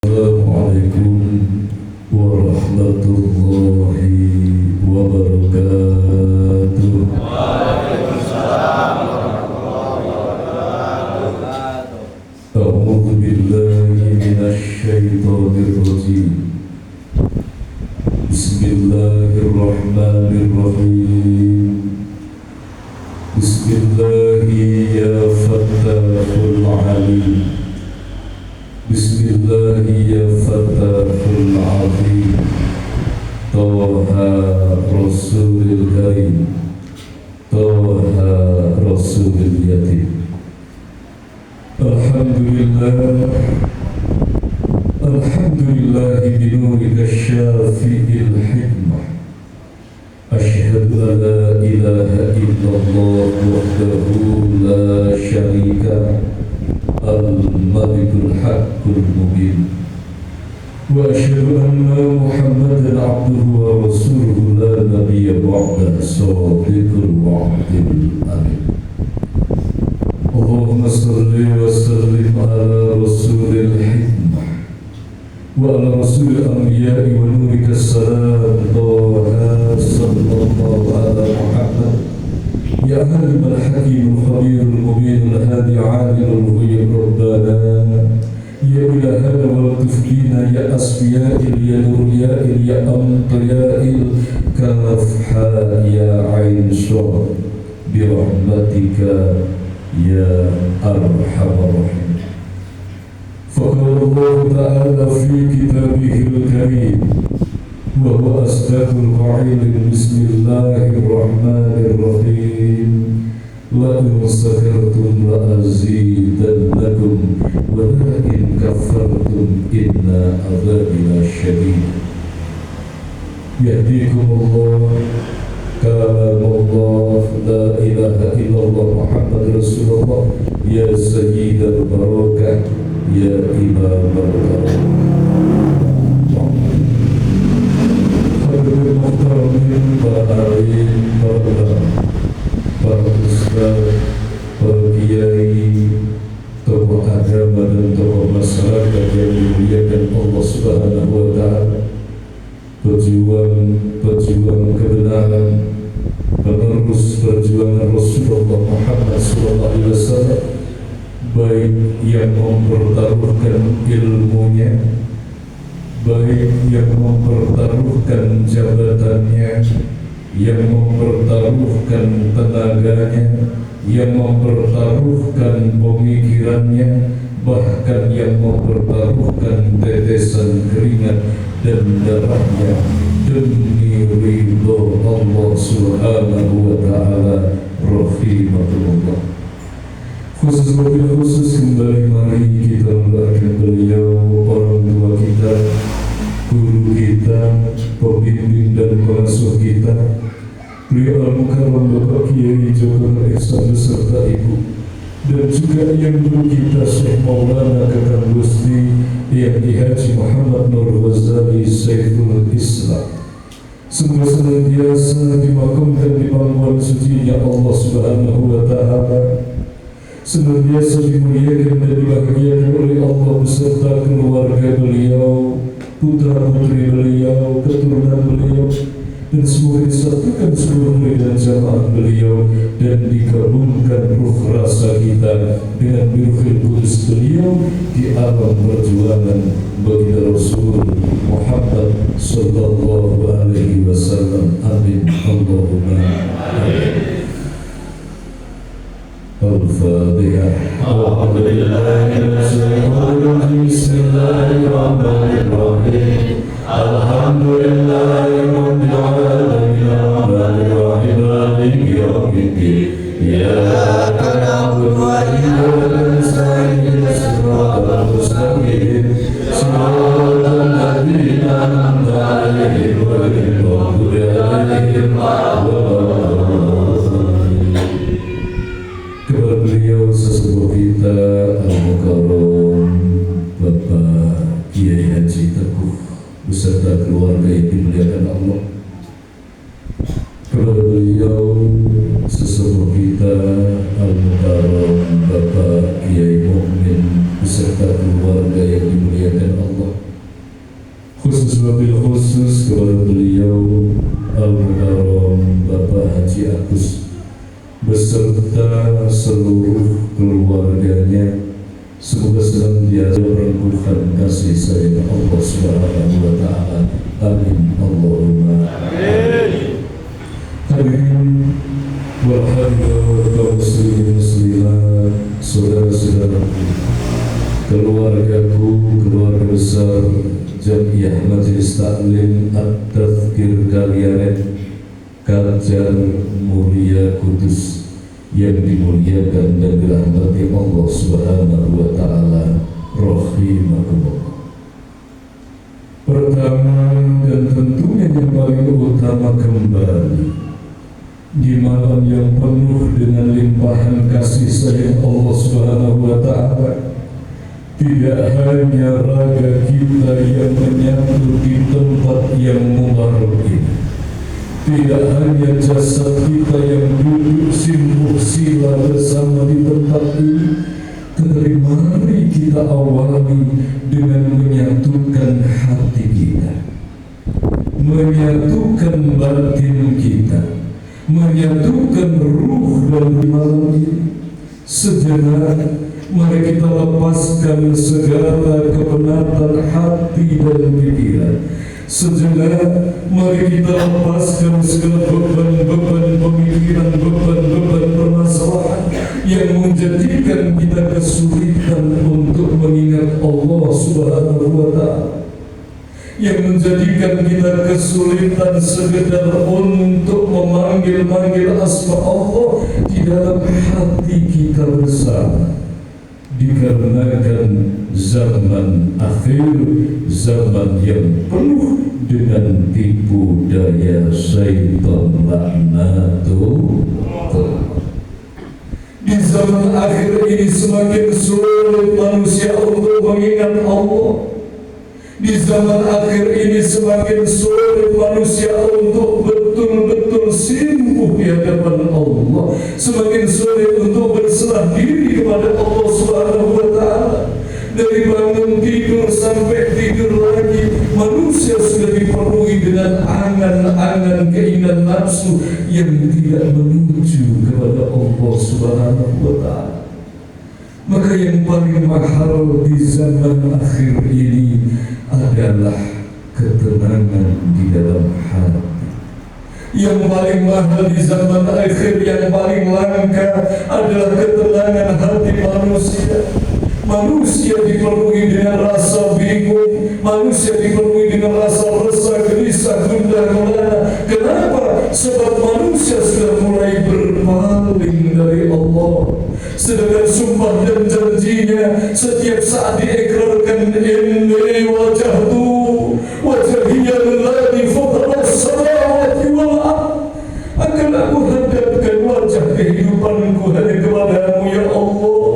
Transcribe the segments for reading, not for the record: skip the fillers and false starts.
Assalamualaikum warahmatullahi wabarakatuh. Waalaikumsalam warahmatullahi wabarakatuh. A'udzu billahi minasy syaithanir rajim. Bismillahirrahmanirrahim. Bismillahi ya Fattahul Alim. Bismillahi ya Fattahul Azim. Toha Rasulil Karim, Toha Rasulil Yatim. Alhamdulillah binurika syafi'il hikmah. Asyhadu an la ilaha illallah wahdahu la syarika al-malikul haqqul mubin. Wa asyhadu anna Muhammadan abduhu wa rasuluhu la nabiyya ba'da sadiqul wa'dil amin. Allahumma salli wa sallim ala rasulil hikmah wa ala rasulil anbiya'i wa nurika salam. Taha sallallahu ala Muhammad ya alim al-hakim al-khabir al-mubin al-hadi alim al-ghuyub rabbana ya ilahana wa tufkina ya asfiya'il ya nuriya'il ya amtiya'il kafha ya ain syur birahmatika ya arhamar rahim. Faqala Allah ta'ala fi kitabihil karim wa huwa asdaqul qa'ilin. Bismillahirrahmanirrahim. La in sakartum la azidannakum wa la in kafartum inna adhabi lasyadid. Yahdikumullah kalamullah la ilaha illallah Muhammad Rasulullah ya sayyidal barakah ya imam al-barakah. Hadirin muhtaramin, para alim, para ulama, para ustaz, para kiai, tokoh agama dan tokoh masyarakat yang dimuliakan Allah Subhanahu wa ta'ala, pejuang kebenaran, penerus perjuangan Rasulullah Muhammad SAW, baik yang mempertaruhkan ilmunya, baik yang mempertaruhkan jabatannya, yang mempertaruhkan tenaganya, yang mempertaruhkan pemikirannya, bahkan yang mempertaruhkan tetesan keringat dan darahnya demi ridho Allah Subhanahu wa ta'ala. Rahimahullah. Khusus kembali mari kita mendoakan beliau, orang tua kita, guru kita, pembimbing dan pengasuh kita, beliau Al-Mukarram Bapak Kiai Joko Ihsan beserta ibu, dan juga yang guru kita Syekh Maulana Kakang Gusti yang Haji Muhammad Nur Ghazali Saiful Islam. Semoga senantiasa dimakamkan di pangkuan sucinya Allah Subhanahu wa ta'ala, senantiasa dimuliakan dan dibahagiakan oleh Allah beserta keluarga beliau, putra putri beliau, keturunan beliau, dan semoga disatukan seluruh murid dan jamaah beliau, dan digabungkan ruh rasa kita dengan biruhil kudus beliau di alam perjuangan baginda Rasul Muhammad sallallahu alaihi wasallam. Amin. Allahumma amin. Al-Fatihah. Bismillahirrahmanirrahim. Alhamdulillahirabbil alamin. Ar-Rahmanir-Rahim. Maliki yaumiddin. Iyyaka na'budu wa iyyaka nasta'in. Ihdinas mustaqim. Shiratal ladzina an'amta 'alaihim ghairil maghdubi 'alaihim waladdallin. Kepada beliau sesepuh kita Al-Mukarram Bapak Kiai Haji Teguh beserta keluarga yang dimuliakan Allah. Kepada beliau sesepuh kita Al-Mukarram Bapak Kiai Mukmin beserta keluarga yang dimuliakan Allah. wabil khusus kepada beliau Al-Mukarram Bapak Haji Agus beserta seluruh keluarganya. Semoga senantiasa meneguhkan kasih sayang Allah Subhanahu wa Ta'ala. Amin Allahumma amin. Hadirin wal hadirat kaum muslimin muslimat, saudara-saudaraku, keluargaku, keluarga besar Jamiah Majelis Taklim At-Tazkir Kalianet Kajar Mulia Kudus yang dimuliakan dan dirahmati Allah Subhanahu wa Ta'ala, rahimakumullah. Pertama dan tentunya yang paling utama kembali di malam yang penuh dengan limpahan kasih sayang Allah Subhanahu wa Ta'ala, tidak hanya raga kita yang menyatu di tempat yang mubarak ini, tidak hanya jasad kita yang duduk simpuh sila bersama di tempat ini, tetapi mari kita awali dengan menyatukan hati kita, menyatukan batin kita, menyatukan ruh dalam malam ini. Sejenak mari kita lepaskan segala kepenatan hati dan pikiran. Sejenak mari kita lepaskan segala beban-beban pemikiran, beban-beban permasalahan yang menjadikan kita kesulitan untuk mengingat Allah Subhanahu wa Ta'ala, yang menjadikan kita kesulitan sekedar untuk memanggil-manggil asma Allah di dalam hati kita bersama. Dikarenakan zaman akhir, zaman yang penuh dengan tipu daya syaitan laknatullah. Di zaman akhir ini semakin sulit manusia untuk mengingat Allah. Di zaman akhir ini semakin sulit manusia untuk betul-betul simpuh di hadapan Allah, semakin sulit untuk berserah diri kepada Allah Subhanahu wa Ta'ala. Dari bangun tidur sampai tidur lagi, manusia sudah dipenuhi dengan angan-angan keinginan nafsu yang tidak menuju kepada Allah Subhanahu wa Ta'ala. Maka yang paling mahal di zaman akhir ini adalah ketenangan di dalam hati. Yang paling mahal di zaman akhir, yang paling langka adalah ketenangan hati manusia. Manusia dipenuhi dengan rasa bingung, manusia dipenuhi dengan rasa resah, gelisah, gundah gulana. Kenapa? Sebab manusia sudah mulai berpaling dari Allah. Sedangkan sumpah dan janjinya setiap saat diekrarkan, inni wajahtu wajhiya lillazi fatara as-samawati wal ardh, akan aku hadapkan wajah kehidupanku hanya kepadamu ya Allah.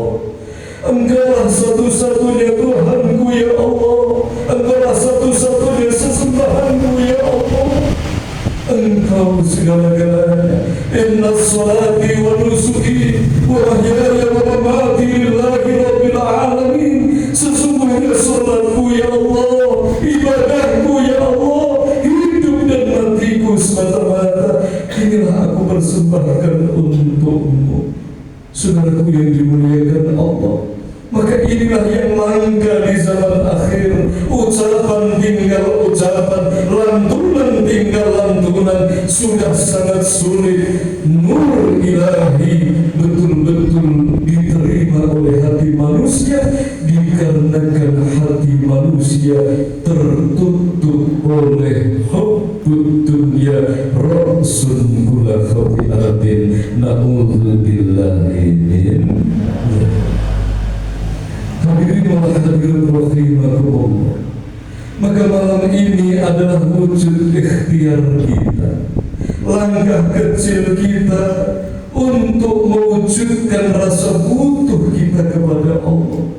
Engkaulah satu-satunya Tuhanku ya Allah, Engkaulah satu-satunya sesembahanku ya Allah, Engkau segala-galanya. Inna salati wa nusuki wa mahyaya wa mamati lillahi rabbil alamin. Sesungguhnya salatku ya Allah, ibadahku ya Allah, hidup dan matiku semata-mata inilah aku persembahkan untukmu. Saudaraku yang dimuliakan Allah, maka inilah yang langka di zaman akhir. Ucapan tinggal ucapan, lantunan tinggal lantunan, sudah sangat sulit. Nur ilahi betul-betul diterima oleh hati manusia, dikarenakan hati manusia tertutup oleh hubbud dunya ra'sun kula khati'atin na'udzubillahi min. Hadirin wa hadirat rahimakumullah. Maka malam ini adalah wujud ikhtiar kita, langkah kecil kita untuk mewujudkan rasa butuh kita kepada Allah.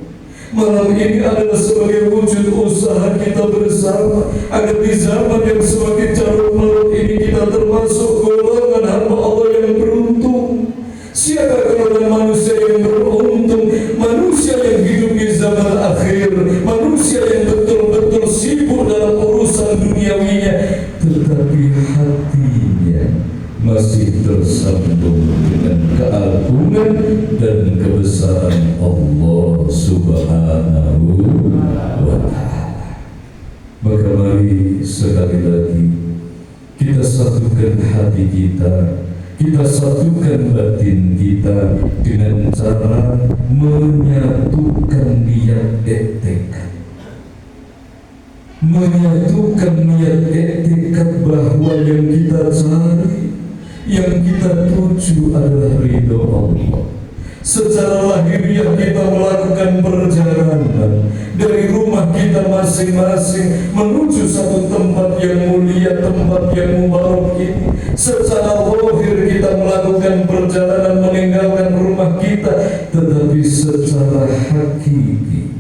Malam ini adalah sebagai wujud usaha kita bersama agar di zaman yang semakin carut marut ini kita termasuk golongan hamba Allah yang beruntung. Siapa golongan manusia yang beruntung? Manusia yang hidup di zaman akhir, manusia yang betul-betul sibuk dalam urusan dunia dan kebesaran Allah Subhanahu wa Ta'ala. Maka mari sekali lagi kita satukan hati kita, kita satukan batin kita dengan cara menyatukan niat tekad. Menyatukan niat tekad bahwa yang kita cari, yang kita tuju adalah ridho Allah. Secara lahiriah kita melakukan perjalanan dari rumah kita masing-masing menuju satu tempat yang mulia, tempat yang mubarak ini. Secara lahir kita melakukan perjalanan meninggalkan rumah kita, tetapi secara hakiki,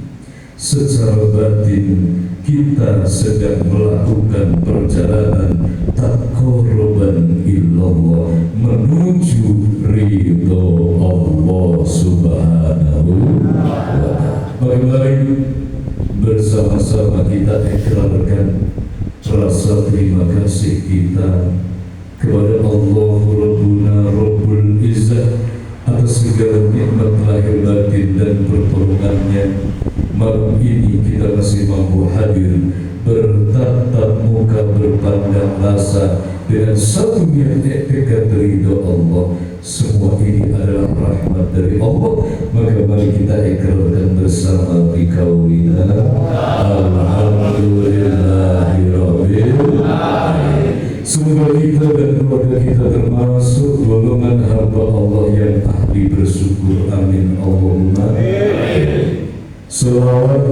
secara batin kita sedang melakukan perjalanan taqarruban ilallah menuju ridho Allah Subhanahu wa Ta'ala. Mari bersama-sama kita ikrarkan rasa terima kasih kita kepada Allah Rabbuna Rabbul Izzah atas segala nikmat lahir batin dan pertolongannya. Malam ini kita masih mampu hadir bertatap muka, berpandang rasa dengan satu niat tekad ridho Allah. Semua ini adalah rahmat dari Allah. Maka mari kita ikrarkan bersama biqaulina alhamdulillahirabbil alamin. Semoga kita dan keluarga kita termasuk golongan hamba Allah yang ahli bersyukur. Amin Allahumma amin. Salawat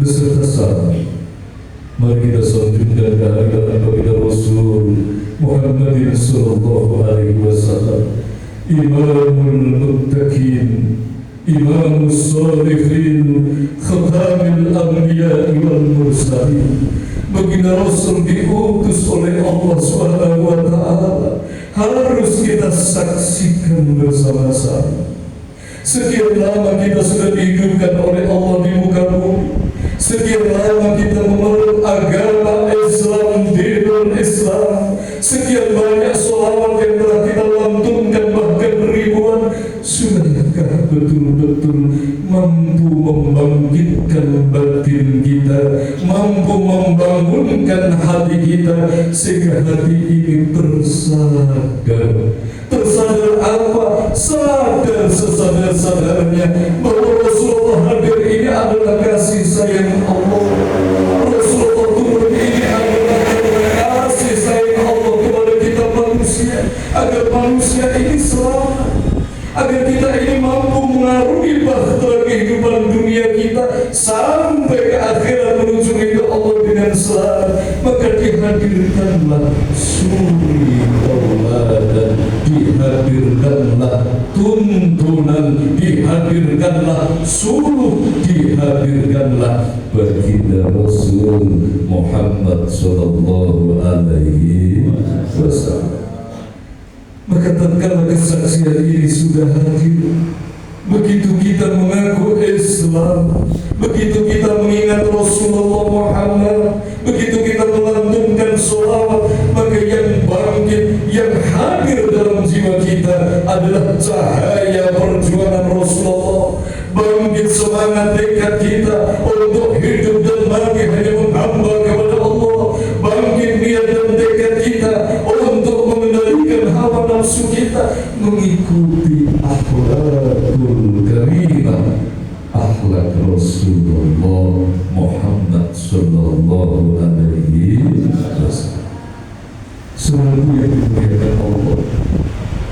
beserta salam mari kita sanjungkan kehadiran baginda Rasul Muhammadin sallallahu alaihi wasallam, imamul muttaqin, imamus shalihin, khatamul anbiya wal mursalin. Baginda Rasul diutus oleh Allah Subhanahu wa Ta'ala, harus kita saksikan bersama-sama. Sekian lama kita sudah dihidupkan oleh Allah di muka bumi. Sekian lama kita memeluk agama Islam, dinul Islam. Sekian banyak sholawat yang telah kita lantunkan, bahkan ribuan. Sudahkah betul-betul mampu membangkitkan batin kita, mampu membangunkan hati kita, sehingga hati ini tersadar apa? Sadar sesadar-sadarnya bahwa Rasulullah hadir ini adalah kasih sayang Allah. Rasulullah turun ini adalah kasih sayang Allah kepada kita manusia, agar manusia ini selamat, agar kita ini mampu mengarungi bahtera kehidupan dunia kita sampai ke akhirat menuju ridho Allah dengan selamat. Maka dihadirkanlah suri tauladan, dihadirkanlah tuntunan, dihadirkanlah suluh, dihadirkanlah baginda Rasul Muhammad sallallahu alaihi wasallam. Maka tatkala kesaksian ini sudah hadir, begitu kita mengaku Islam, begitu kita mengingat Rasulullah Muhammad, begitu kita melantunkan sholawat, maka yang bangkit, yang hadir dalam jiwa kita adalah cahaya perjuangan Rasulullah. Bangkit semangat tekad kita untuk hidup dan mati hanya menghamba kepada Allah. Bangkit niat dan tekad kita untuk mengendalikan hawa nafsu kita, mengikuti akhlakul karimah, akhlak Rasulullah Muhammad sallallahu alaihi wasallam. Selalu yang dimuliakan Allah.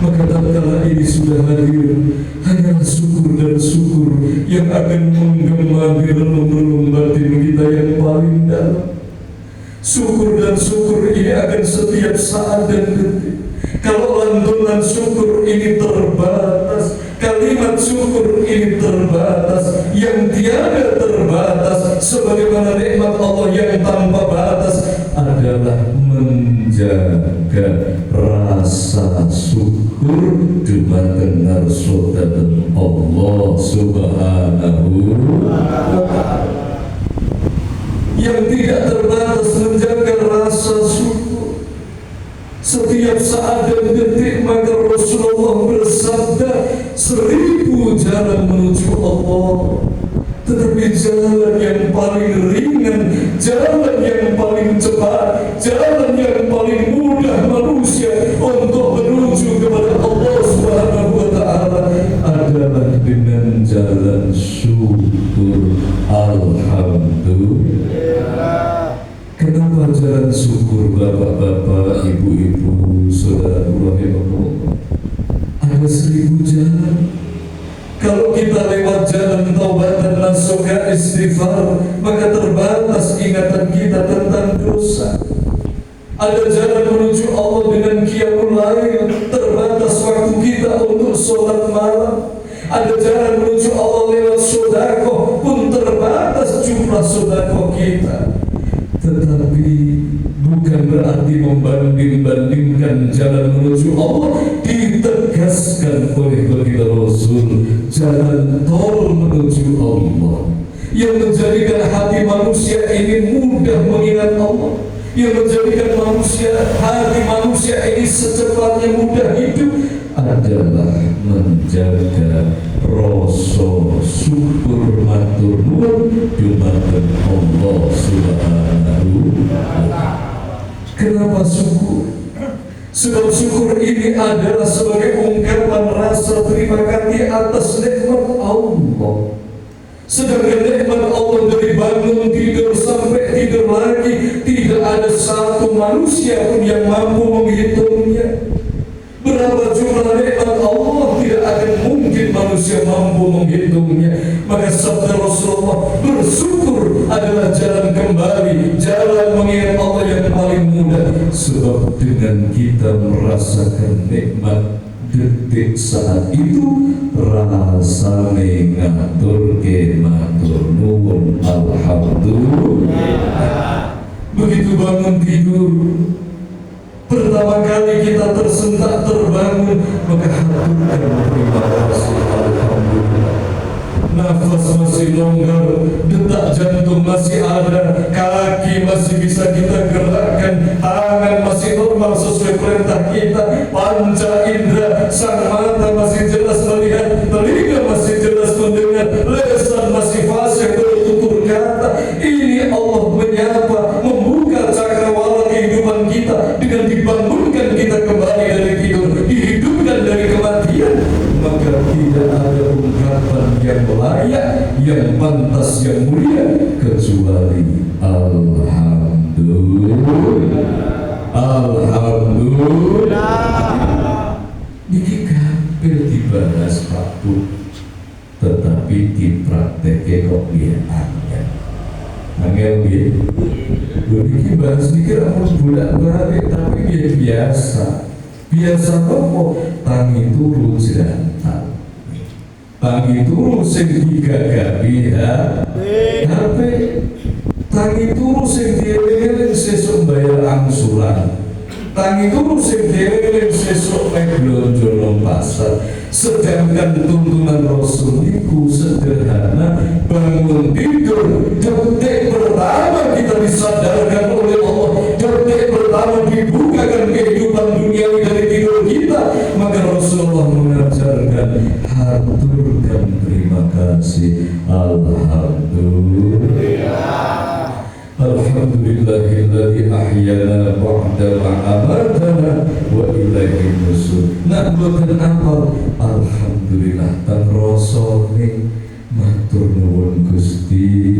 Maka tatkala ini sudah hadir, hanyalah syukur dan syukur yang akan menggema di relung-relung batin kita yang paling dalam. Syukur dan syukur ini akan setiap saat dan detik. Kalau lantunan syukur ini terbatas, kalimat syukur ini terbatas, yang tiada terbatas sebagaimana nikmat Allah yang tanpa batas adalah menjaga rasa syukur dumateng ngarsodaten Allah Subhanahu wa Ta'ala. Yang tidak terbatas menjaga rasa syukur setiap saat dan detik. Maka Rasulullah bersabda, 1000 jalan menuju Allah, tetapi jalan yang paling ringan, jalan yang paling cepat, jalan yang paling mudah manusia untuk menuju kepada Allah Subhanahu wa Ta'ala adalah dengan jalan syukur. Alhamdulillah. Kenapa jalan syukur, bapak-bapak, ibu-ibu, saudara-saudara? Ada 1000 jalan. Kalau kita lewat jalan taubat dan nasuha istighfar, maka terbatas ingatan kita tentang dosa. Ada jalan menuju Allah dengan qiyamul lail, terbatas waktu kita untuk sholat malam. Ada jalan menuju Allah lewat sedekah, pun terbatas jumlah sedekah kita. Tetapi bukan berarti membanding-bandingkan jalan menuju Allah. Ditegaskan oleh baginda Rasul, jalan tol menuju Allah yang menjadikan hati manusia ini mudah mengingat Allah, yang menjadikan hati manusia ini secepatnya mudah hidup adalah menjaga rasa syukur matur nuwun dumateng Allah Subhanahu wa Ta'ala. Kenapa syukur? Sebab syukur ini adalah sebagai ungkapan rasa terima kasih atas nikmat Allah. Sedangkan nikmat Allah dari bangun tidur sampai tidur lagi, tidak ada satu manusia pun yang mampu menghitungnya. Berapa jumlah nikmat Allah, tidak akan mungkin manusia mampu menghitungnya. Maka sabda Rasulullah, bersyukur adalah jalan kembali, jalan mengingat Allah yang paling mudah. Sebab dengan kita merasakan nikmat detik saat itu, rasane ngaturke matur nuwun alhamdulillah. Begitu bangun tidur, pertama kali kita tersentak terbangun, maka haturkan terima kasih alhamdulillah. Nafas masih longgar, detak jantung masih ada, kaki masih bisa kita gerakkan, tangan masih normal sesuai perintah kita, panca indera, sang mata masih jelas melihat, telinga masih jelas mendengar, lisan masih fasih bertutur kata. Ini Allah menyapa, membuka cakrawala kehidupan kita dengan dibangunkan kita kembali dari tidur, dihidupkan dari kematian. Maka tidak ada ungkapan yang layak, yang pantas, yang mulia kecuali alhamdulillah. Alhamdulillah. Niki kabeh dibahas Pak Bu, tetapi dipraktekke kok piye angel. Angel piye? Niki bahas niki ra bolak-balik tapi biasa. Biasa apa? Tangi turu jantan, tangi turu sing digagapi HP, tangi turu sing dieling sesuk bayar angsuran, tangi turu sing dieling sesuk mek blonjo nang pasar. Sedangkan tuntunan Rasul itu sederhana, bangun tidur, detik pertama kita disadarkan oleh Allah, detik pertama dibukakan kehidupan dunia dari tidur kita, maka Rasulullah mengajarkan haturkan terima kasih alhamdulillah. Alhamdulillahilladzi ahyana ba'da ma amatana wa ilaihi nusur. Nak mboten apa? Alhamdulillah tan rasane matur nuwun Gusti,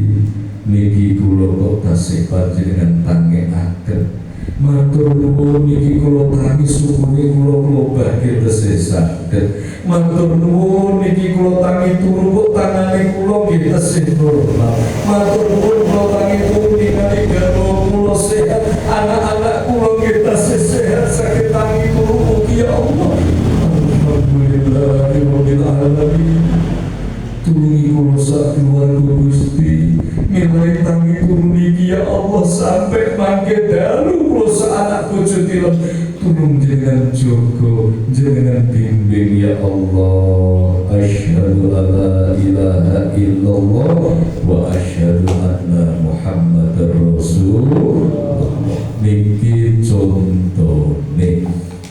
niki kula kok tasih panjenengan tangekaken. Matur nuwun niki kula tangi sukune kula bahke tesih saged. Matur nuwun niki kula tangi turu kok tangane kula nggih tesih normal. Matur nuwun kula tangi turu ningali garwa kula sehat, anak-anak kula nggih tesih sehat saged tangi turu mugi ya Allah. Alhamdulillahirabbil alamin. Tulungi kula sak keluarga Gusti, milai tangi turu niki ya Allah sampai mangke dalu kula sak anak bojo tilem. Tulung jenengan jogo, jenengan bimbing ya Allah. Asyhadu alla ilaha illallah wa asyhadu anna Muhammadar Rasulullah. Niki contone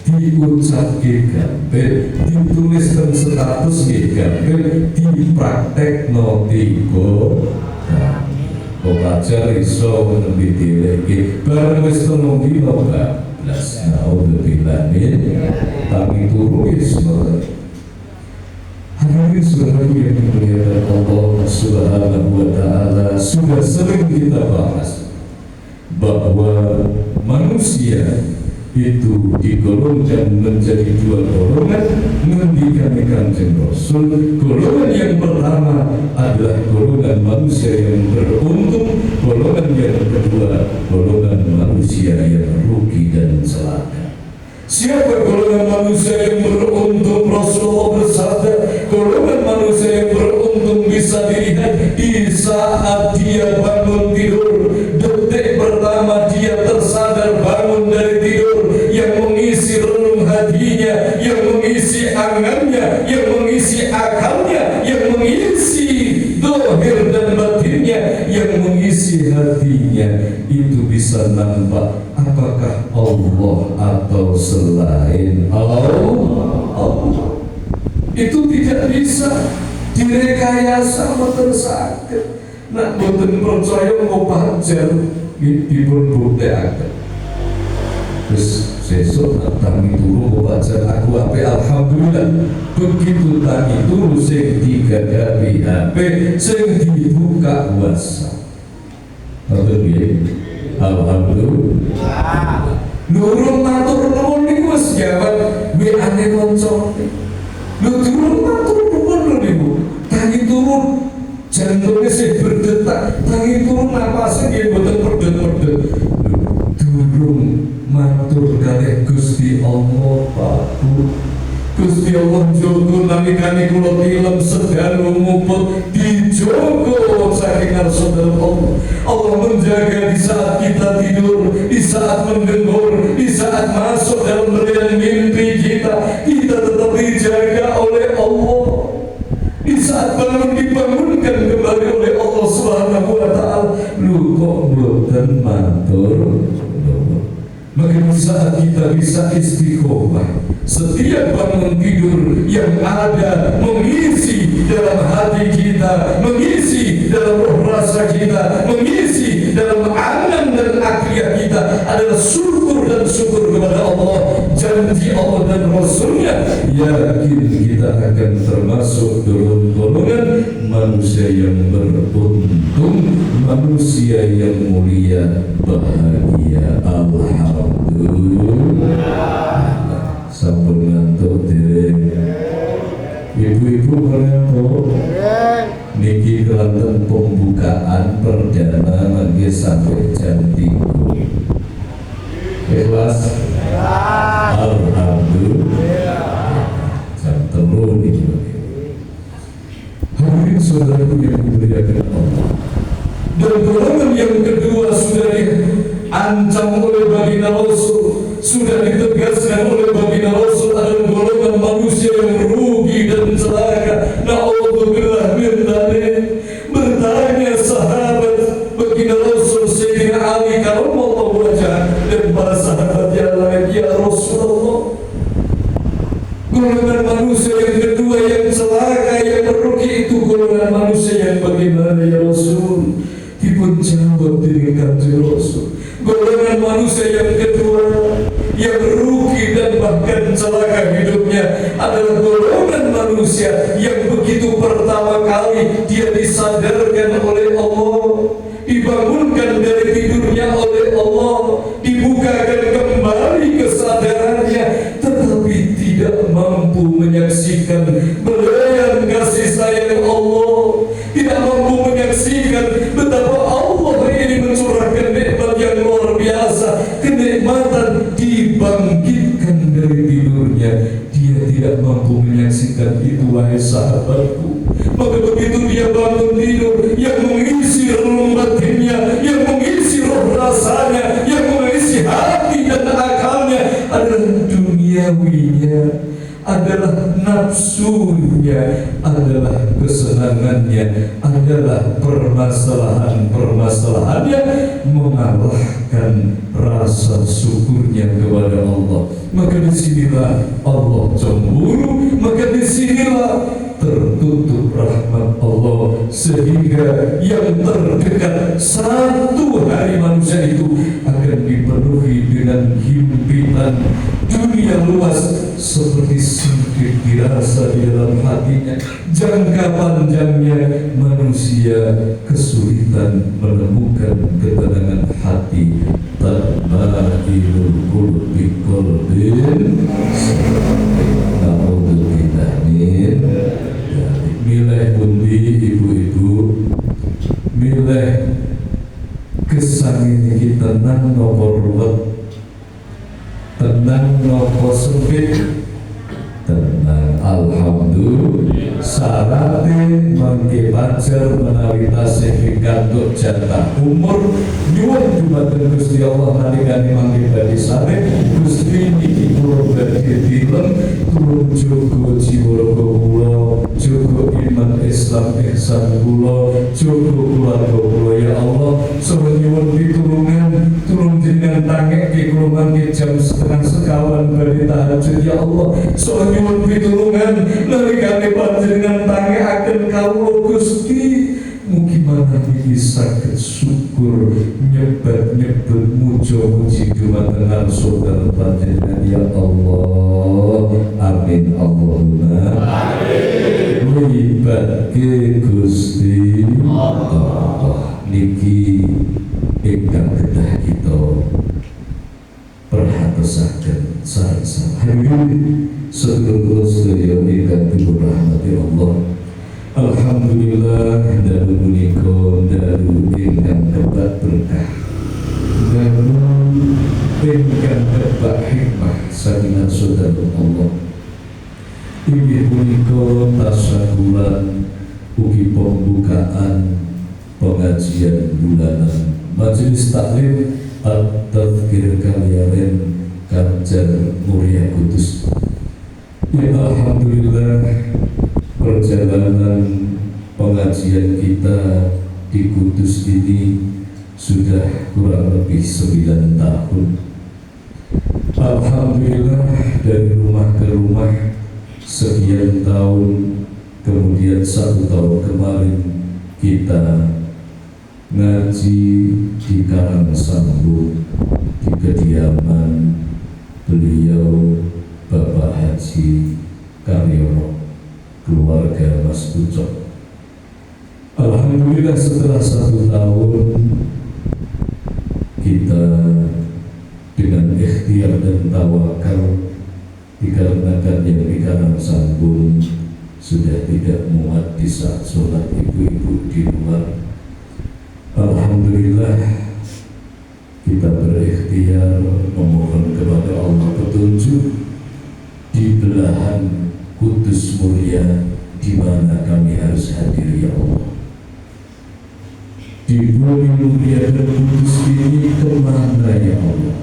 diucapke kabeh, ditulis dan status kados nggih dipraktekno tiga kok ajar iso nembe dileke bareng wis 3 dina bablas naudzubillah tangi turu wis hadirin saudaraku yang dimuliakan Allah Subhanahu wa Ta'ala, sudah sering kita bahas bahwa manusia itu digolongkan menjadi 2 golongan menghentikan Kanjeng Rasul. Golongan yang pertama adalah golongan manusia yang beruntung, golongan yang kedua golongan manusia yang rugi dan celaka. Siapa golongan manusia yang beruntung? Rasulullah bersabda, golongan manusia yang beruntung bisa dilihat di saat dia bangun tidur. Detik pertama dia tersadar bangun dari tidur, yang mengisi relung hatinya, yang mengisi angannya, yang mengisi akalnya, yang mengisi zahir dan batinnya, yang mengisi hatinya, itu bisa nampak apakah Allah atau selain Allah. Itu tidak bisa direkayasa mboten saged. Nek mboten percaya mau pajar dipun buktekaken. Terus sesuk tangi turu pajar aku ape alhamdulillah. Begitu tangi turu sing digadahi HP sing dibuka WhatsApp. Alhamdulillah. Nurun matur nuwun niku wis jawab WA-ne kancane. Nurun matur nuwun lho niku. Tangi turun jantungnya sih berdetak, tangi turun napasnya nggih mboten perdet-perdet. Durung matur kalih Gusti Allah Pak Bu. Gusti Allah jogo nalikane kula tilem sedal nguput dijogo saking saudara Allah. Allah menjaga di saat kita tidur, di saat mendengur, di saat masuk dalam real mimpi kita tetap dijaga oleh Allah. Di saat bangun dibangunkan kembali oleh Allah Subhanahu wa Ta'ala. Lu kok mboten matur? Maka saat kita bisa istiqomah, setiap bangun tidur yang ada mengisi dalam hati kita, mengisi dalam roh rasa kita, mengisi dalam angan dan akhirah kita adalah syukur dan syukur kepada Allah, janji Allah dan Rasulnya. Yakin kita akan termasuk dalam golongan manusia yang beruntung, manusia yang mulia, bahagia. Alhamdulillah. Sampun ngantuk dereng. Ibu-ibu mengantuk. Niki kelantan pembukaan perdana lagi sampai jam 3. Ikhlas? Alhamdulillah. Jam 3 nih. Hadirin saudaraku yang dimuliakan Allah. Dan golongan yang kedua sudah diancam oleh baginda Rasul, sudah ditegaskan oleh baginda Rasul adalah golongan manusia yang rugi dan celaka. Na'udzubillah min dzalik. Bertanya sahabat baginda Rasul Sayyidina Ali karramallahu wajhah dan para sahabat yang lain, ya Rasulullah, golongan manusia yang kedua yang celaka, yang merugi itu golongan manusia yang bagaimana ya Rasul? Dipun jawab dengan Kanjeng Rasul, golongan manusia yang kedua yang rugi dan bahkan celaka hidupnya adalah golongan manusia yang begitu pertama kali dia disadarkan oleh Allah, dibangunkan dari tidurnya oleh Allah, dibukakan kembali kesadarannya, tetapi tidak mampu menyaksikan belayan kasih sayang Allah, tidak mampu menyaksikan betapa Allah ini mencurahkan nikmat yang luar biasa, kenikmatan dibangkitkan dari tidurnya. Dia tidak mampu menyaksikan itu, wahai sahabatku. Maka begitu dia bangun tidur, yang mengisi relung batinnya, yang mengisi roh rasanya, yang mengisi hati dan akalnya adalah duniawinya, adalah nafsunya, adalah kesenangannya, adalah permasalahan-permasalahannya, mengalahkan rasa syukurnya kepada Allah. Maka disinilah Allah cemburu, maka disinilah tertutup rahmat Allah, sehingga yang terdekat satu hari manusia itu akan dipenuhi dengan himpitan dunia luas seperti sempit dirasa di dalam hatinya. Jangka panjangnya manusia kesulitan menemukan ketenangan hati. Tatma'inul qulbi qalbin na'udzubillah min. Milih pundi ibu-ibu, milih kesangin kita tenang nopo ruwet, tenang nopo sempit, tenang. Alhamdulillah syaratnya mangke pacar menawi tasih pikantuk jatah umur nyuwun dumateng Gusti Allah nalikane mangke badhe sare. Gusti niki kula badhe tilem turun jogo jiwa raga kula, jogo iman Islam ihsan kula, jogo keluarga kula. Ya Allah, sampun nyuwun pitulungan, tulung jenengan tangeke kula mangke jam 1:30 badhe tahajud. Ya Allah, sampun nyuwun pitulungan nalikane panjenengan tangekaken kawula Gusti. Mugi manami saged syukur nyebat-nyebut muja-muji dumateng surga panjenengan. Ya Allah, amin Allahumma amin. Libatke Gusti Allah niki ingkang kedah kita perhatosaken sareng-sareng. Sedulur-sedulur ingkang dirahmati Allah, alhamdulillah dalu menika dalu ingkang dapat berkah, dalu ingkang dapat hikmah saking saudara Allah. Inggih punika tasyakuran ugi pembukaan pengajian bulanan Majelis Taklim At-Tadhkir Kaliyaren Kanjar Muria Kudus. Ya alhamdulillah, perjalanan pengajian kita di Kudus ini sudah kurang lebih 9 tahun. Alhamdulillah, dari rumah ke rumah sekian tahun, kemudian 1 tahun kemarin kita ngaji di Karangsambu, di kediaman beliau Bapak Haji Karyono, keluarga Mas Ucok. Alhamdulillah setelah 1 tahun kita dengan ikhtiar dan tawakal, dikarenakan yang di Karangsambu sudah tidak muat di saat sholat ibu-ibu di luar. Alhamdulillah kita berikhtiar memohon kepada Allah petunjuk di belahan Kudus mulia di mana kami harus hadir. Ya Allah, di bumi mulia dan Kudus ini kemana ya Allah?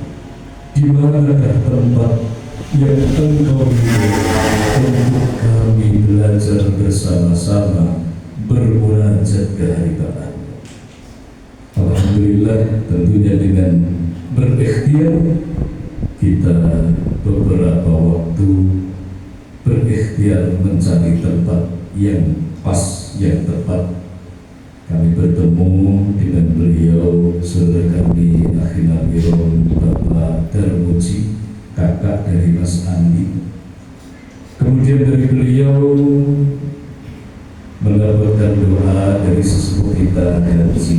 Di manakah tempat yang Engkau untuk kami belajar bersama-sama bermunajat kehadiran? Alhamdulillah, tentunya dengan berikhtiar kita beberapa waktu berikhtiar mencari tempat yang pas, yang tepat. Kami bertemu dengan beliau, saudara kami Akhina Biron, Bapak Darmuji, kakak dari Mas Andi. Kemudian dari beliau mendapatkan doa dari sesepuh kita dan Bapak Haji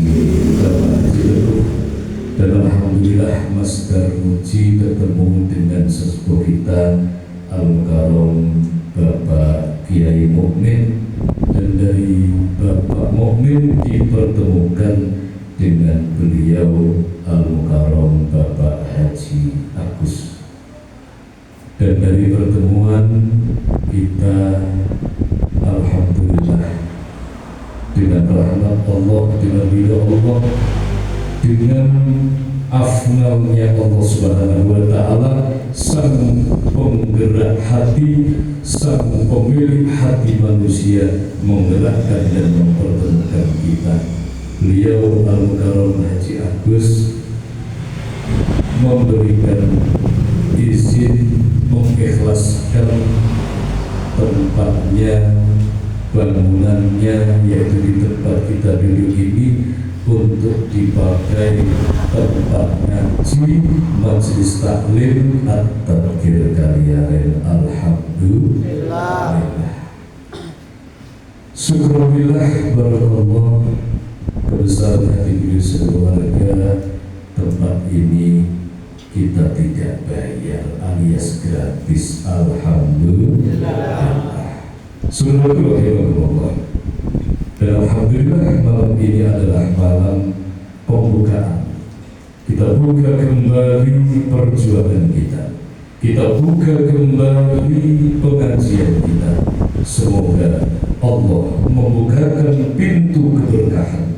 Leluh. Dan alhamdulillah Mas Darmuji bertemu dengan sesepuh kita Al-Mukarram Bapak Kiai Mukmin, dan dari Bapak Mukmin dipertemukan dengan beliau Al-Mukarram Bapak Haji Agus. Dan dari pertemuan kita alhamdulillah dengan rahmat Allah, dengan ridha Allah, dengan afnalnya Allah Subhanahu wa Ta'ala, sang penggerak hati, sang pemilik hati manusia, menggerakkan dan mempertemukan kita. Beliau Al-Mukarram Haji Agus memberikan izin mengikhlaskan tempatnya, bangunannya, yaitu di tempat kita duduk ini, untuk dipakai tempat ngaji majelis taklim at-tadkir Kaliaren. Alhamdulillah. Syukurillah, barakallah, kebesaran hati beliau sekeluarga. Tempat ini kita tidak bayar alias gratis. Alhamdulillah. Subhanallah. Dan alhamdulillah, malam ini adalah malam pembukaan. Kita buka kembali perjuangan kita. Kita buka kembali pengajian kita. Semoga Allah membukakan pintu keberkahan,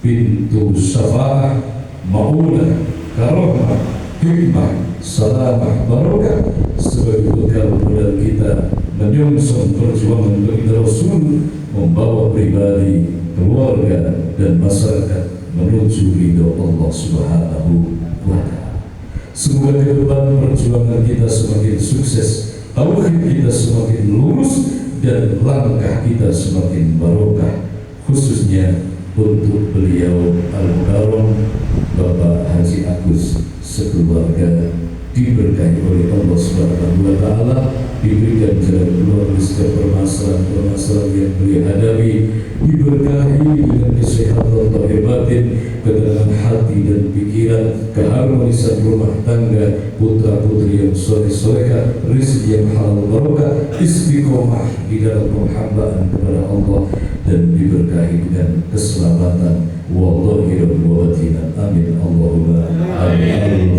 pintu syafaat, maulah, karomah, hikmah, salamah, barokah sebagai bekal modal kita menyongsong perjuangan bagi Rasul, membawa pribadi, keluarga, dan masyarakat menuju ridho Allah Subhanahu wa Ta'ala. Semoga ke depan perjuangan kita semakin sukses, tauhid kita semakin lurus, dan langkah kita semakin barokah, khususnya untuk beliau Al-Mukarram Bapak Haji Agus sekeluarga, diberkahi oleh Allah Subhanahu wa Ta'ala, diberikan jalan keluar dari setiap permasalahan yang beliau hadapi, diberkahi dengan kesehatan lahir batin, ketenangan hati dan pikiran, keharmonisan rumah tangga, putra putri yang soleh-solehah, rezeki yang halal barokah, istiqomah di dalam penghambaan kepada Allah, dan diberkahi dengan keselamatan wallahi wa batinan. Amin Allahumma amin.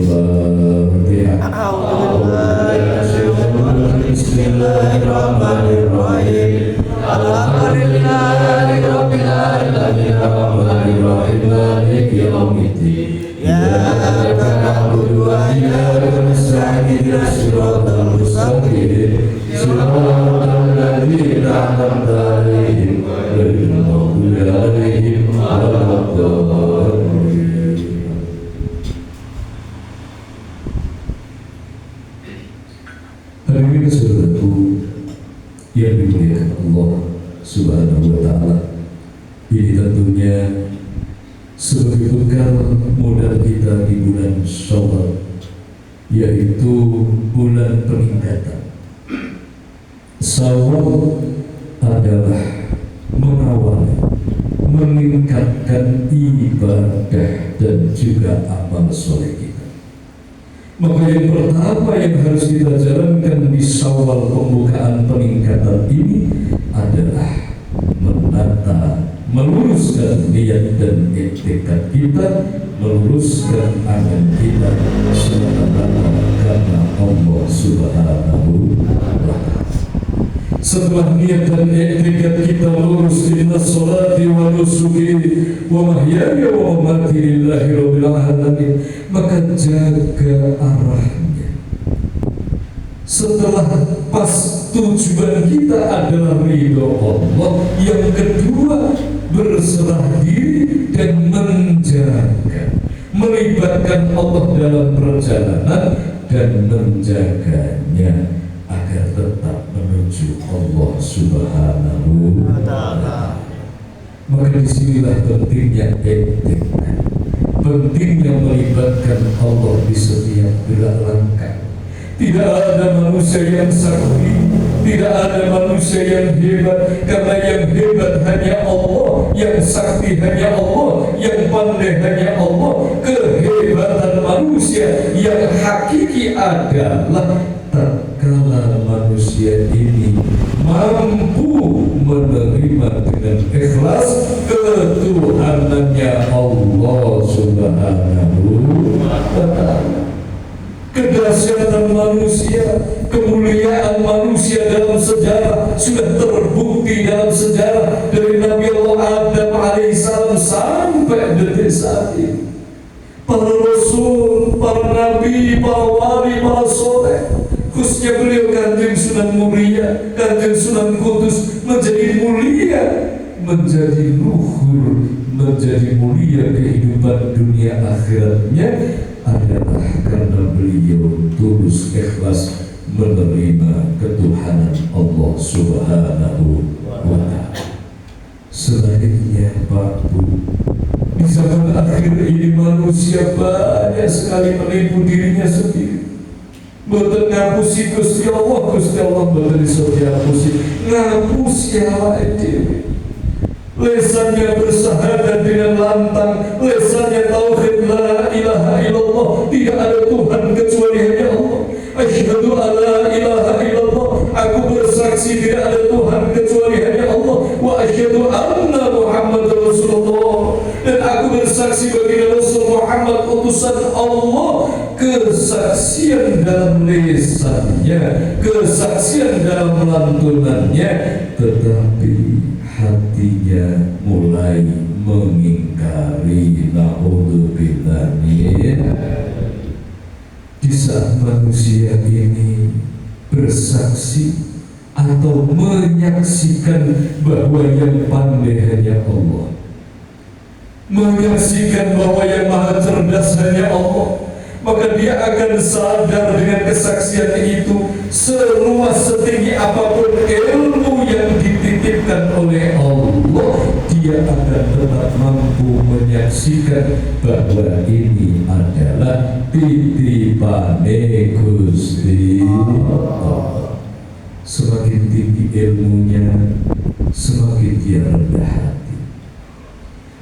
Bismillahirrahmanirrahim. Alhamdulillahi rabbil alamin, arrahmanir rahim, maliki yaumiddin. Iyyaka na'budu wa iyyaka nasta'in, ihdinas siratal mustaqim, siratal ladzina an'amta 'alaihim ghairil maghdubi 'alaihim waladdallin. Hadirin saudaraku yang dimuliakan Allah Subhanahu wa Ta'ala, ini tentunya sebagai bekal modal kita di bulan Syawal, yaitu bulan peningkatan. Syawal adalah mengawali, meningkatkan ibadah dan juga amal soleh kita. Maka yang pertama yang harus kita jalankan di Syawal pembukaan peningkatan ini adalah menata, meluruskan niat dan etikat kita, meluruskan angan kita semata-mata karena Allah Subhanahu wa Ta'ala. Setelah niat dan etikat kita lurus, inna sholati wa nusuki wa mahyaya wa mamati lillahi rabbil alamin, maka jaga arahnya. Setelah pas tujuan kita adalah ridho Allah, yang kedua berserah diri dan menjaga, melibatkan Allah dalam perjalanan dan menjaganya agar tetap menuju Allah Subhanahu wa Ta'ala. Maka disinilah pentingnya etika, pentingnya melibatkan Allah di setiap gerak langkah. Tidak ada manusia yang sakti, tidak ada manusia yang hebat, karena yang hebat hanya Allah, yang sakti hanya Allah, yang pandai hanya Allah. Kehebatan manusia yang hakiki adalah tatkala manusia ini mampu menerima dengan ikhlas ketuhanannya Allah Subhanahu wa Ta'ala. Kedahsyatan manusia, kemuliaan manusia dalam sejarah sudah terbukti dalam sejarah dari Nabi Allah Adam alaihissalam sampai detik saat ini. Para rasul, para nabi, para wali, para soleh, khususnya beliau Kanjeng Sunan Muria, Kanjeng Sunan Kudus menjadi mulia, menjadi luhur, menjadi mulia kehidupan dunia akhiratnya adalah karena beliau tulus ikhlas menerima ketuhanan Allah Subhanahu wa Ta'ala. Sebaliknya Pak Bu, di zaman akhir ini manusia banyak sekali menipu dirinya sendiri. Mboten ngapusi Gusti Allah mboten iso diapusi, ngapusi awake dhewe. Lesannya bersahadat dengan lantang, lesannya tauhid la ilaha illallah, tidak ada Tuhan kecuali hanya Allah. Asyhadu alla ilaha illallah, aku bersaksi tidak ada Tuhan kecuali hanya Allah. Wa asyhadu anna Muhammadar Rasulullah, dan aku bersaksi baginda Rasul Muhammad utusan Allah. Kesaksian dalam lisannya, kesaksian dalam lantunannya, tetapi hatinya mulai mengingkari. Naudzubillah. Di saat manusia ini bersaksi atau menyaksikan bahwa yang pandai hanya Allah, menyaksikan bahwa yang maha cerdas hanya Allah, maka dia akan sadar dengan kesaksian itu, seluas setinggi apapun ilmu yang dititipkan oleh Allah, dia akan tetap mampu menyaksikan bahwa ini adalah titipane Gusti Allah. Semakin tinggi ilmunya, semakin dia rendah hati.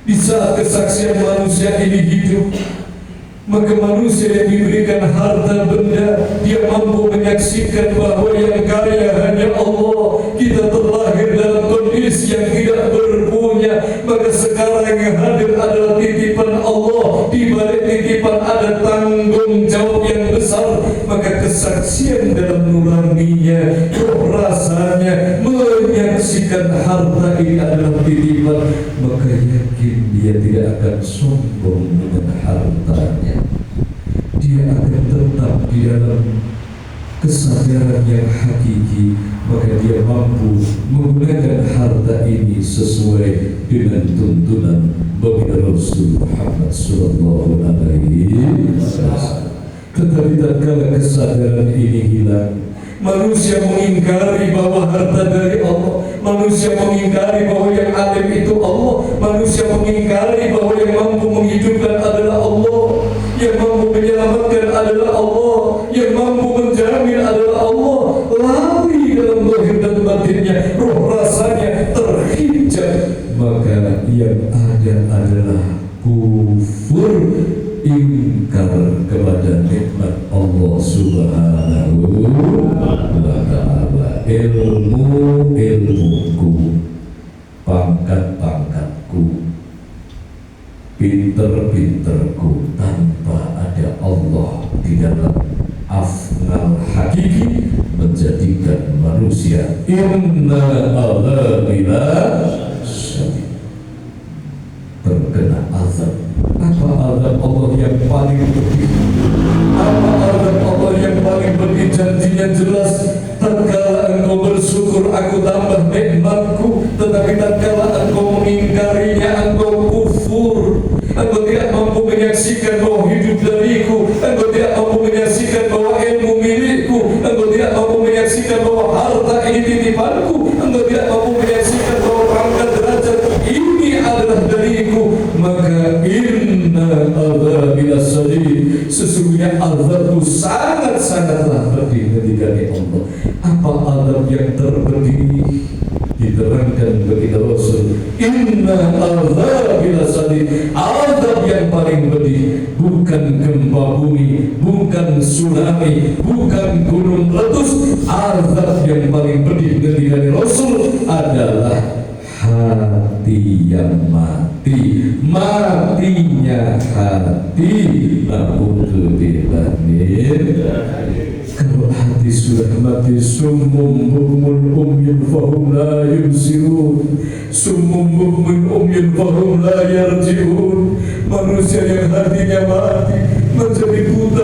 Di saat kesaksian manusia ini hidup, maka manusia yang diberikan harta benda, dia mampu menyaksikan bahwa yang kaya hanya Allah. Kita terlahir dalam kondisi yang tidak berpunya, maka sekarang yang hadir adalah titipan Allah. Di balik titipan ada tanggung jawab yang besar. Maka kesaksian dalam nuraninya, roh rasanya menyaksikan harta ini adalah titipan, maka yakin dia tidak akan sombong dengan hartanya. Dia akan tetap di dalam kesadaran yang hakiki, maka dia mampu menggunakan harta ini sesuai dengan tuntunan baginda Rasul Muhammad sallallahu alaihi wasallam. Tetapi tatkala kesadaran ini hilang, manusia mengingkari bahwa harta dari Allah, manusia mengingkari bahwa yang alim itu Allah, manusia mengingkari bahwa yang mampu menghidupkan adalah Allah, yang mampu menyelamatkan adalah Allah, yang mampu menjamin adalah Allah. Lari dalam zahir dan batinnya, roh rasanya terhijab, maka yang ada adalah kufur, ingkar kepada nikmat Allah Subhanahu wa Ta'ala. Ilmuku, pangkat-pangkatku, pinter-pinterku, tanpa ada Allah di dalam afnal hakiki, menjadikan manusia inna Allah bila terkena azab. Apa azab Allah yang paling pedih? Apa azab Allah yang paling pedih? Janjinya jelas, tatkala engkau bersyukur aku tambah nikmatku, tetapi tatkala engkau mengingkarinya engkau kufur. Engkau tidak mampu menyaksikan bahwa hidup dariku, engkau tidak mampu menyaksikan bahwa ilmu milikku, engkau tidak mampu menyaksikan bahwa harta ini titipanku, engkau tidak mampu menyaksikan bahwa pangkat derajat ini adalah dariku, maka inna adzabil sadid, sesungguhnya azabku sangat-sangatlah pedih ketika Allah. Apa azab yang terpedih? Diterangkan bagi Rasul, inna adzabil sadid, azab yang paling pedih bukan gempa bumi, bukan tsunami, bukan gunung meletus. Azab yang paling pedih ketika Rasul adalah hati yang mati, matinya hati. Naudzubillah. Kalau hati sudah mati, summum bukmun umyun fahum la yubsirun, summum bukmun umyun fahum la yarji'un. Manusia yang hatinya mati menjadi buta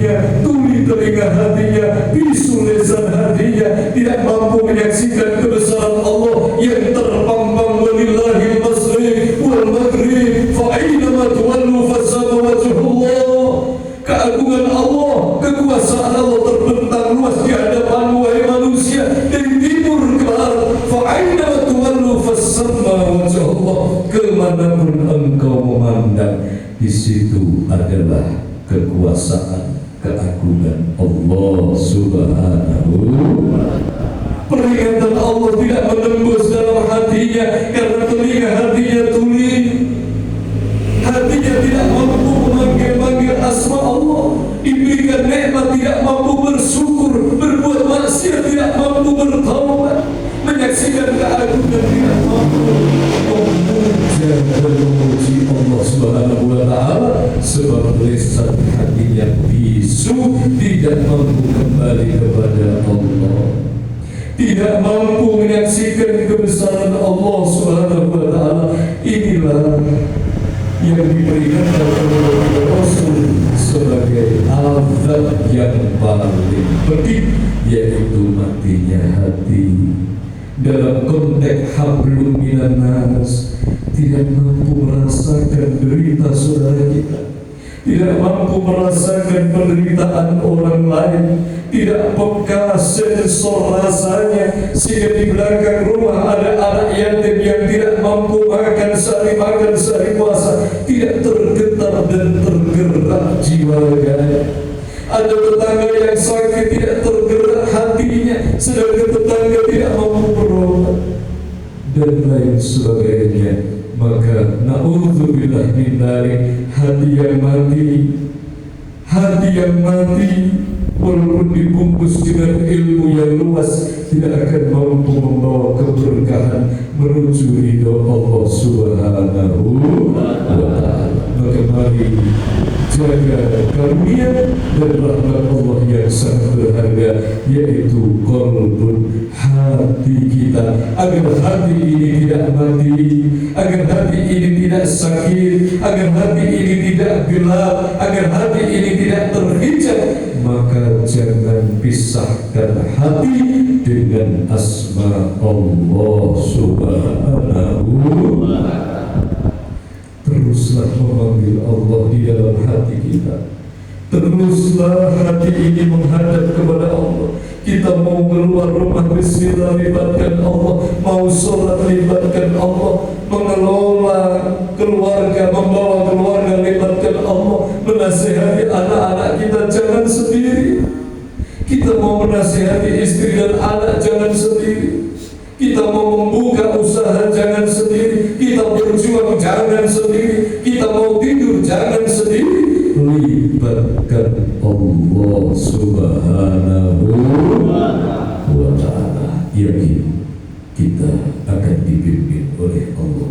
hatinya, tuli telinga hatinya, bisu lisan hatinya, tidak mampu menyaksikan kebesaran Allah yang terpampang walillahil masyriq wal maghrib fa aynama tuwallu fasamma wajhullah. Keagungan Allah, kekuasaan Allah terbentang luas di hadapan wahai manusia, dari timur ke barat. Fa aynama tuwallu fasamma wajhullah. Kemanapun engkau memandang, di situ adalah kekuasaan, keagungan Allah Subhanahu. Peringatan Allah tidak menembus dalam hatinya karena telinga hatinya tuli, hatinya tidak mampu memanggil-manggil asma Allah, diberikan nikmat tidak mampu bersyukur, berbuat maksiat tidak mampu bertaubat, menyaksikan keagungan tidak mampu memuja dan memuji Allah Subhanahu wa Ta'ala, sebab lisan hatinya bisu, tidak mampu kembali kepada Allah, tidak mampu menyaksikan kebesaran Allah Subhanahu wa Ta'ala. Inilah yang diperingatkan oleh Rasul sebagai azab yang paling pedih, yaitu matinya hati. Dalam konteks hablum minan nas, tidak mampu merasakan derita saudara kita, tidak mampu merasakan penderitaan orang lain, tidak peka sensor rasanya, sehingga di belakang rumah ada anak yatim yang tidak mampu makan sehari puasa, tidak tergetar dan tergerak jiwanya. Ada tetangga yang sakit, tidak tergerak hatinya, sedangkan tetangga tidak mampu berobat, dan lain sebagainya. Maka na'udzubillah min dzalik, hati yang mati walaupun dibungkus dengan ilmu yang luas, tidak akan mampu membawa keberkahan menuju ridho Allah Subhanahu wa Ta'ala. Maka mari jaga karunia dan rahmat Allah yang sangat berharga, yaitu qalbun, hati kita, agar hati ini tidak mati, agar hati ini tidak sakit, agar hati ini tidak gelap, agar hati ini tidak terhijab. Maka jangan pisahkan hati dengan asma Allah Subhanahu wa Ta'ala. Teruslah memanggil Allah di dalam hati kita. Teruslah hati ini menghadap kepada Allah. Kita mau keluar rumah, bismillah, libatkan Allah. Mau sholat, libatkan Allah. Mengelola keluarga, membawa keluarga, libatkan Allah. Menasihati anak-anak kita, jangan sendiri. Kita mau menasihati istri dan anak, jangan sendiri. Kita mau membuka usaha, jangan sendiri. Kita berjuang, jangan sendiri. Kita mau tidur, jangan sendiri. Libatkan Allah Subhanahu wa Ta'ala. Yakin kita akan dibimbing oleh Allah,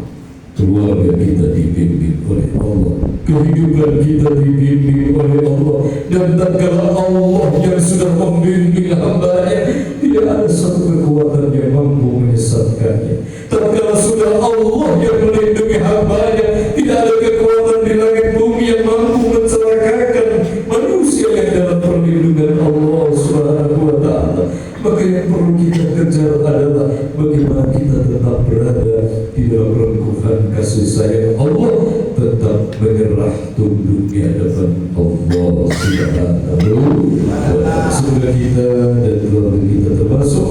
keluarga kita dibimbing oleh Allah, kehidupan kita dibimbing oleh Allah. Dan tatkala Allah yang sudah membimbing hamba-Nya, tidak ada satu kekuatan yang mampu menyesatkannya. Tatkala sudah Allah yang melindungi hamba-Nya, tidak ada kekuatan di langit bumi yang mampu mencelakakan manusia yang dalam perlindungan Allah Subhanahu wa Ta'ala. Maka yang perlu kita kejar adalah bagaimana kita tetap berada di dalam rengkuhan kasih sayang Allah, tetap menyerah tunduk di hadapan Allah Subhanahu wa Ta'ala. Semoga kita dan keluarga kita termasuk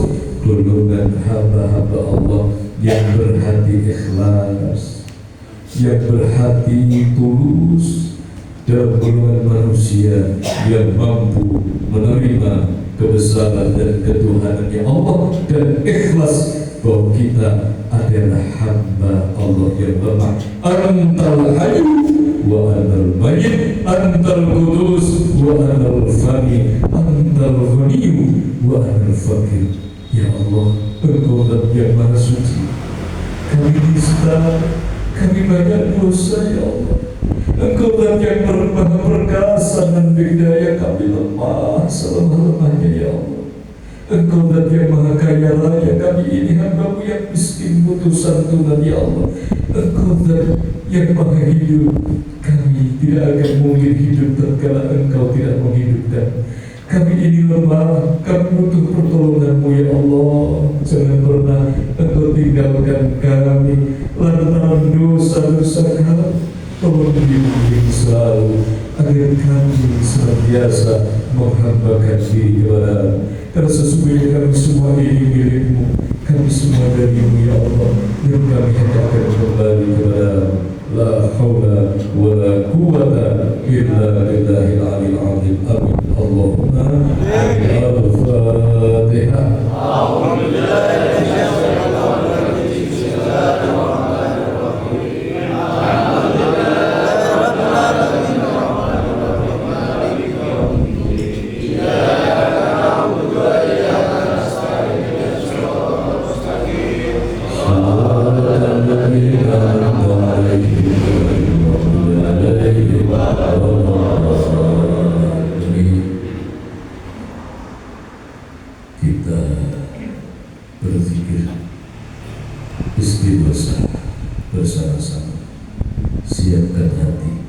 golongan hamba-hamba Allah yang berhati ikhlas, yang berhati tulus, dan golongan manusia yang mampu menerima kebesaran dan ketuhanannya Allah, dan ikhlas bahwa kita adalah hamba Allah yang lemah. Antal hayyu wa anal mayyit, antal qudus wa anal fani, antal ghaniyyu wa anal faqir. Ya Allah, Engkau zat yang maha suci. Kami nista, kami banyak dosa, ya Allah. Engkau zat yang maha perkasa dan berdaya, kami lemah selemah-lemahnya, ya Allah. Engkau zat yang maha kaya raya, kami ini hamba-Mu yang miskin putus santunan, ya Allah. Engkau zat yang maha hidup, kami tidak akan mungkin hidup tatkala Engkau tidak menghidupkan tinggalkan kami lantaran dosa-dosa kami. Tolong bimbing selalu agar kami senantiasa menghambakan diri kepada-Mu, karena sesungguhnya kami semua ini milik-Mu, kami semua dari-Mu ya Allah, dan kami hendak kembali kepada-Mu. La haula wa la quwwata illa billahil aliyil azim. Amin. Allahumma al-Fatihah. Kita berzikir istighosah bersama-sama. Siapkan hati,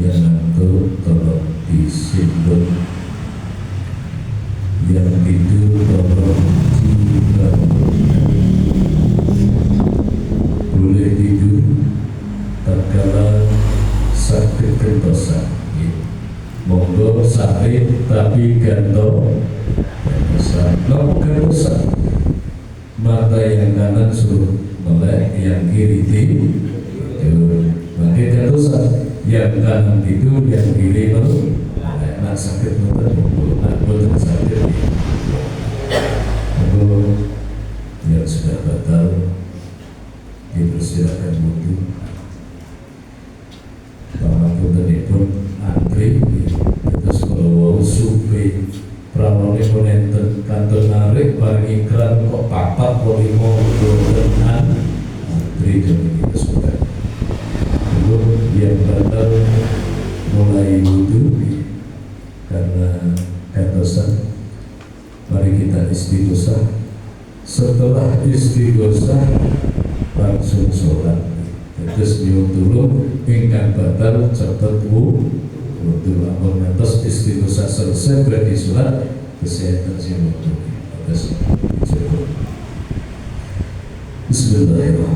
yang ngantuk tolong disimpul, yang tidur tolong dibangun. Boleh tidur tatkala sakit kentosan, monggo sakit tapi gantung kentosan. Mata yang kanan suruh melek, yang kiri tidur. Makin kentosan, yang kanan tidur, yang kiri melek. Nak sakit mata, nak betul sakit. Monggo yang sudah batal dipersilakan wudhu. Pangapuntenipun antri terus kalau supe pramane pun enten kantor narik bareng iklan kok papat kok limo boten antri demi kita sudah. Lalu yang batal mulai wudhu karena kantosan. Mari kita istighosah. Setelah istighosah langsung sholat. Terus diuntulung ingkang batal cepet wudhu. Ampun ngantos istighosah selesai berarti sholat kesehatan si wudhu. Terus Bismillahirrahmanirrahim.